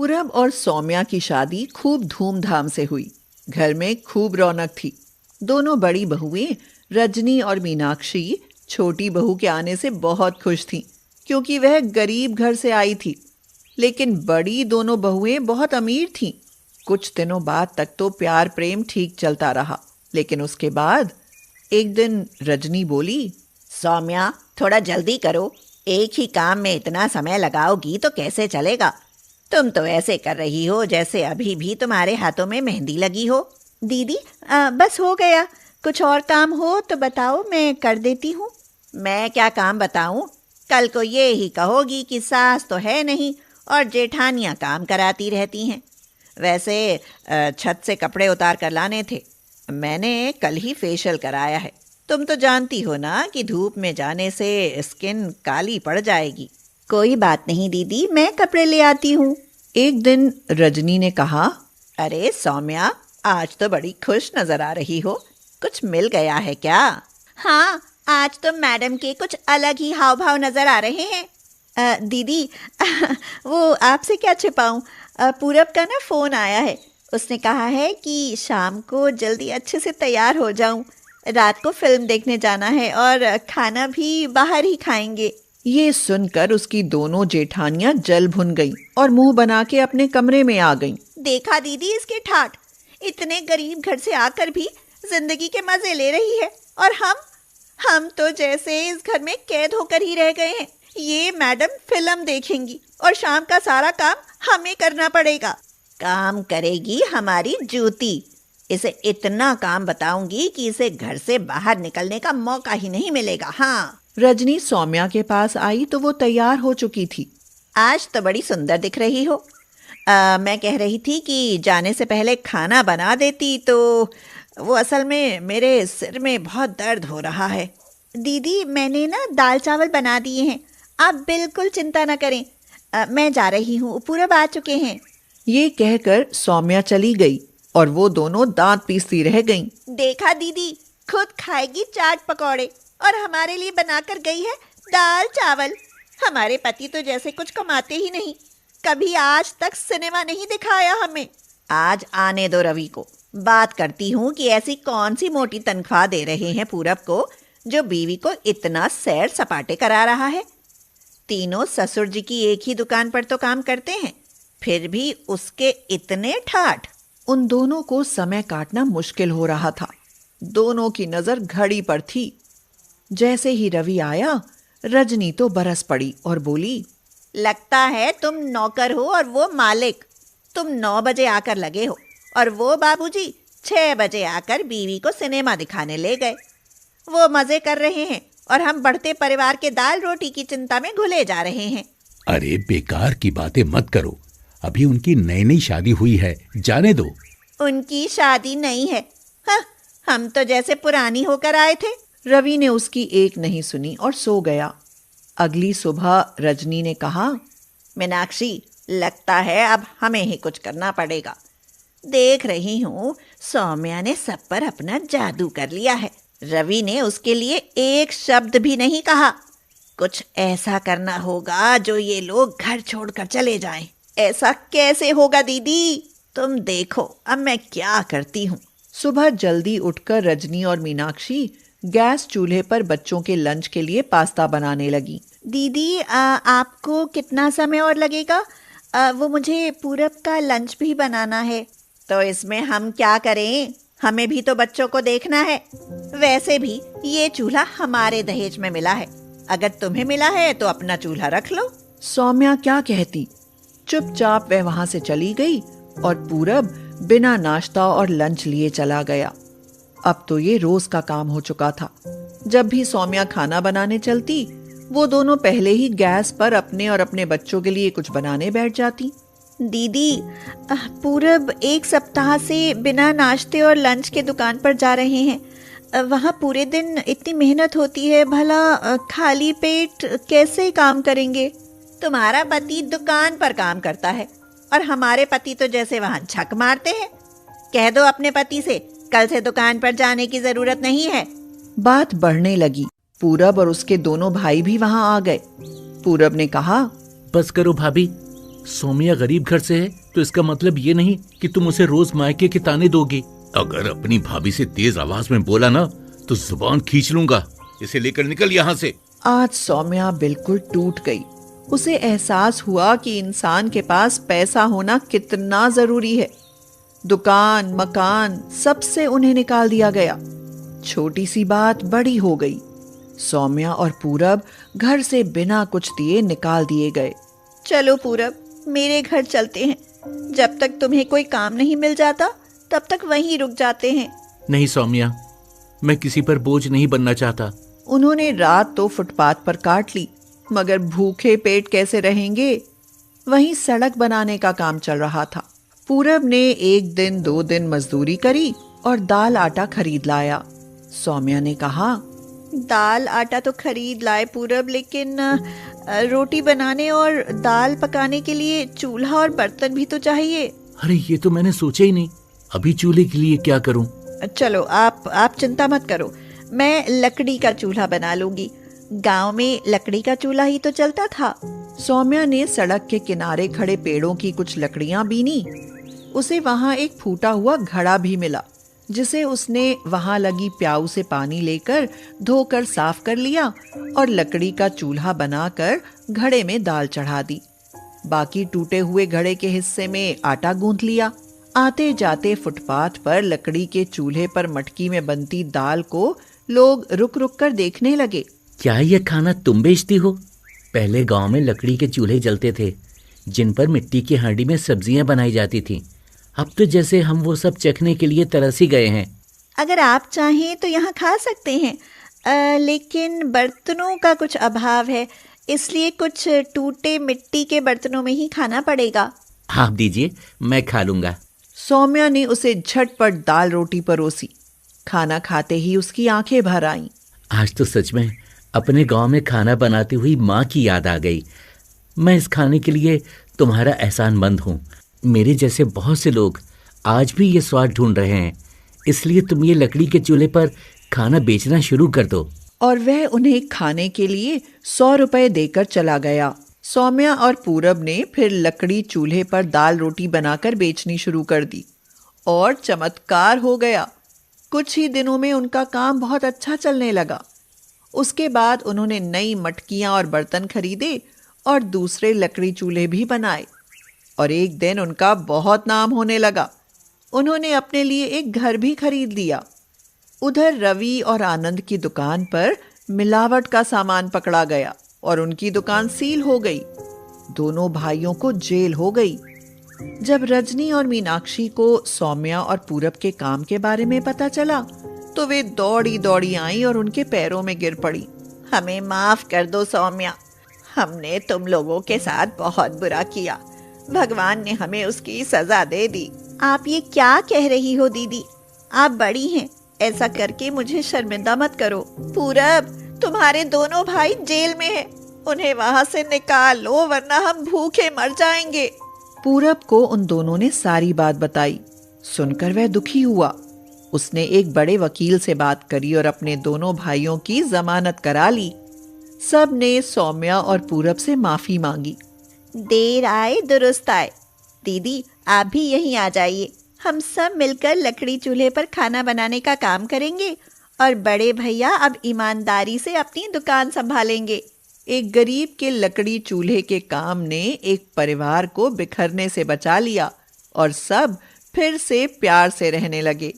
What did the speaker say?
पूरब और सौम्या की शादी खूब धूमधाम से हुई। घर में खूब रौनक थी। दोनों बड़ी बहुएं रजनी और मीनाक्षी छोटी बहू के आने से बहुत खुश थीं, क्योंकि वह गरीब घर से आई थी। लेकिन बड़ी दोनों बहुएं बहुत अमीर थीं। कुछ दिनों बाद तक तो प्यार प्रेम ठीक चलता रहा, लेकिन उसके बाद एक दिन रजनी बोली, सौम्या, थोड़ा जल्दी करो। एक ही काम में इतना समय लगाओगी तो कैसे चलेगा। तुम तो ऐसे कर रही हो जैसे अभी भी तुम्हारे हाथों में मेहंदी लगी हो। दीदी बस हो गया। कुछ और काम हो तो बताओ, मैं कर देती हूँ। मैं क्या काम बताऊं? कल को ये ही कहोगी कि सास तो है नहीं और जेठानियां काम कराती रहती हैं। वैसे छत से कपड़े उतार कर लाने थे। मैंने कल ही फेशियल कराया है। तुम तो जानती हो ना कि धूप में जाने से स्किन काली पड़ जाएगी। कोई बात नहीं दीदी, मैं कपड़े ले आती हूँ। एक दिन रजनी ने कहा, अरे सौम्या, आज तो बड़ी खुश नजर आ रही हो। कुछ मिल गया है क्या? हाँ, आज तो मैडम के कुछ अलग ही हाव भाव नजर आ रहे हैं। दीदी वो आपसे क्या छिपाऊं, पूरब का ना फ़ोन आया है। उसने कहा है कि शाम को जल्दी अच्छे से तैयार हो जाऊं। रात को फिल्म देखने जाना है और खाना भी बाहर ही खाएंगे। ये सुनकर उसकी दोनों जेठानियां जल भुन गईं और मुंह बना के अपने कमरे में आ गईं। देखा दीदी इसके ठाठ, इतने गरीब घर से आकर भी जिंदगी के मजे ले रही है, और हम तो जैसे इस घर में कैद होकर ही रह गए हैं। ये मैडम फिल्म देखेंगी और शाम का सारा काम हमें करना पड़ेगा। काम करेगी हमारी जूती। इसे इतना काम बताऊंगी कि इसे घर से बाहर निकलने का मौका ही नहीं मिलेगा। हाँ। रजनी सौम्या के पास आई तो वो तैयार हो चुकी थी। आज तो बड़ी सुंदर दिख रही हो। मैं कह रही थी कि जाने से पहले खाना बना देती तो। वो असल में मेरे सिर में बहुत दर्द हो रहा है। दीदी मैंने ना दाल चावल बना दिए हैं, आप बिल्कुल चिंता ना करें। मैं जा रही हूँ, पूरब आ चुके हैं। ये कहकर सौम्या चली गई और वो दोनों दांत पीसती रह गईं। देखा दीदी, खुद खाएगी चाट पकौड़े और हमारे लिए बनाकर गई है दाल चावल। हमारे पति तो जैसे कुछ कमाते ही नहीं, कभी आज तक सिनेमा नहीं दिखाया हमें। आज आने दो रवि को। बात करती हूँ कि ऐसी कौन सी मोटी तनख्वाह दे रहे हैं पूरब को, जो बीवी को इतना सैर सपाटे करा रहा है। तीनों ससुर जी की एक ही दुकान पर तो काम करते हैं, फिर भी उसके इतने ठाठ। उन दोनों को समय काटना मुश्किल हो रहा था। दोनों की नजर घड़ी पर थी। जैसे ही रवि आया, रजनी तो बरस पड़ी और बोली, लगता है तुम नौकर हो और वो मालिक। तुम 9 बजे आकर लगे हो और वो बाबूजी 6 बजे आकर बीवी को सिनेमा दिखाने ले गए। वो मजे कर रहे हैं और हम बढ़ते परिवार के दाल रोटी की चिंता में घुले जा रहे हैं। अरे बेकार की बातें मत करो। अभी उनकी नई नई शादी हुई है, जाने दो। उनकी शादी नहीं है। हाँ, हम तो जैसे पुरानी होकर आए थे। रवि ने उसकी एक नहीं सुनी और सो गया। अगली सुबह रजनी ने कहा, मीनाक्षी, लगता है अब हमें ही कुछ करना पड़ेगा। देख रही हूँ सौम्या ने सब पर अपना जादू कर लिया है। रवि ने उसके लिए एक शब्द भी नहीं कहा। कुछ ऐसा करना होगा जो ये लोग घर छोड़कर चले जाएं। ऐसा कैसे होगा दीदी? तुम देखो अब मैं क्या करती हूँ। सुबह जल्दी उठकर रजनी और मीनाक्षी गैस चूल्हे पर बच्चों के लंच के लिए पास्ता बनाने लगी। दीदी आपको कितना समय और लगेगा? वो मुझे पूरब का लंच भी बनाना है। तो इसमें हम क्या करें? हमें भी तो बच्चों को देखना है। वैसे भी ये चूल्हा हमारे दहेज में मिला है। अगर तुम्हें मिला है तो अपना चूल्हा रख लो। सौम्या क्या कहती। चुपचाप वह वहां से चली गई और पूरब बिना नाश्ता और लंच लिए चला गया। अब तो ये रोज का काम हो चुका था। जब भी सौम्या खाना बनाने चलती, वो दोनों पहले ही गैस पर अपने और अपने बच्चों के लिए कुछ बनाने बैठ जाती। दीदी पूरब 1 सप्ताह से बिना नाश्ते और लंच के दुकान पर जा रहे हैं। वहाँ पूरे दिन इतनी मेहनत होती है, भला खाली पेट कैसे काम करेंगे? तुम्हारा पति दुकान पर काम करता है और हमारे पति तो जैसे वहाँ झक मारते हैं। कह दो अपने पति से कल से दुकान पर जाने की जरूरत नहीं है। बात बढ़ने लगी। पूरब और उसके दोनों भाई भी वहां आ गए। पूरब ने कहा, बस करो भाभी, सौम्या गरीब घर से है तो इसका मतलब ये नहीं कि तुम उसे रोज मायके के ताने दोगे। अगर अपनी भाभी से तेज आवाज में बोला ना तो जुबान खींच लूंगा। इसे लेकर निकल यहाँ से। आज सौम्या बिल्कुल टूट गई। उसे एहसास हुआ कि इंसान के पास पैसा होना कितना जरूरी है। दुकान, मकान, सबसे उन्हें निकाल दिया गया। छोटी सी बात बड़ी हो गई। सौम्या और पूरब घर से बिना कुछ दिए निकाल दिए गए। चलो पूरब, मेरे घर चलते हैं। जब तक तुम्हें कोई काम नहीं मिल जाता तब तक वहीं रुक जाते हैं। नहीं सौम्या, मैं किसी पर बोझ नहीं बनना चाहता। उन्होंने रात तो फुटपाथ पर काट ली, मगर भूखे पेट कैसे रहेंगे। वहीं सड़क बनाने का काम चल रहा था। पूरब ने 1 दिन 2 दिन मजदूरी करी और दाल आटा खरीद लाया। सौम्या ने कहा, दाल आटा तो खरीद लाए पूरब, लेकिन रोटी बनाने और दाल पकाने के लिए चूल्हा और बर्तन भी तो चाहिए। अरे ये तो मैंने सोचा ही नहीं। अभी चूल्हे के लिए क्या करूं? चलो आप चिंता मत करो, मैं लकड़ी का चूल्हा बना लूंगी। गांव में लकड़ी का चूल्हा ही तो चलता था। सौम्या ने सड़क के किनारे खड़े पेड़ों की कुछ लकड़ियां बीनी। उसे वहां एक फूटा हुआ घड़ा भी मिला, जिसे उसने वहां लगी प्याऊ से पानी लेकर धोकर साफ कर लिया और लकड़ी का चूल्हा बनाकर घड़े में दाल चढ़ा दी। बाकी टूटे हुए घड़े के हिस्से में आटा गूंथ लिया। आते जाते फुटपाथ पर लकड़ी के चूल्हे पर मटकी में बनती दाल को लोग रुक रुक कर देखने लगे। क्या ये खाना तुम बेचती हो? पहले गांव में लकड़ी के चूल्हे जलते थे जिन पर मिट्टी की हांडी में सब्जियां बनाई जाती थी। अब तो जैसे हम वो सब चखने के लिए तरस ही गए हैं। अगर आप चाहें तो यहाँ खा सकते हैं, लेकिन बर्तनों का कुछ अभाव है, इसलिए कुछ टूटे मिट्टी के बर्तनों में ही खाना पड़ेगा। आप दीजिए, मैं खा लूंगा। सौम्या ने उसे झटपट दाल रोटी परोसी। खाना खाते ही उसकी आंखें भर आईं। आज तो सच में अपने गांव में खाना बनाती हुई माँ की याद आ गई। मैं इस खाने के लिए तुम्हारा एहसानमंद हूँ। मेरे जैसे बहुत से लोग आज भी ये स्वाद ढूंढ रहे हैं, इसलिए तुम ये लकड़ी के चूल्हे पर खाना बेचना शुरू कर दो। और वह उन्हें खाने के लिए 100 रुपए देकर चला गया। सौम्या और पूरब ने फिर लकड़ी चूल्हे पर दाल रोटी बनाकर बेचनी शुरू कर दी और चमत्कार हो गया। कुछ ही दिनों में उनका काम बहुत अच्छा चलने लगा। उसके बाद उन्होंने नई मटकियां और बर्तन खरीदे और दूसरे लकड़ी चूल्हे भी बनाए और एक दिन उनका बहुत नाम होने लगा। उन्होंने अपने लिए एक घर भी खरीद लिया। उधर रवि और आनंद की दुकान पर मिलावट का सामान पकड़ा गया और उनकी दुकान सील हो गई। दोनों भाइयों को जेल हो गई। जब रजनी और मीनाक्षी को सौम्या और पूरब के काम के बारे में पता चला तो वे दौड़ी दौड़ी आईं और उनके पैरों में गिर पड़ी। हमें माफ कर दो सौम्या, हमने तुम लोगों के साथ बहुत बुरा किया। भगवान ने हमें उसकी सजा दे दी। आप ये क्या कह रही हो दीदी? आप बड़ी हैं, ऐसा करके मुझे शर्मिंदा मत करो। पूरब, तुम्हारे दोनों भाई जेल में हैं। उन्हें वहां से निकाल लो वरना हम भूखे मर जाएंगे। पूरब को उन दोनों ने सारी बात बताई। सुनकर वह दुखी हुआ। उसने एक बड़े वकील से बात करी और अपने दोनों भाइयों की जमानत करा ली। सब ने सौम्या और पूरब से माफी मांगी। देर आए दुरुस्त आए। दीदी, आप भी यहीं आ जाइए। हम सब मिलकर लकड़ी चूल्हे पर खाना बनाने का काम करेंगे और बड़े भैया अब ईमानदारी से अपनी दुकान संभालेंगे। एक गरीब के लकड़ी चूल्हे के काम ने एक परिवार को बिखरने से बचा लिया और सब फिर से प्यार से रहने लगे।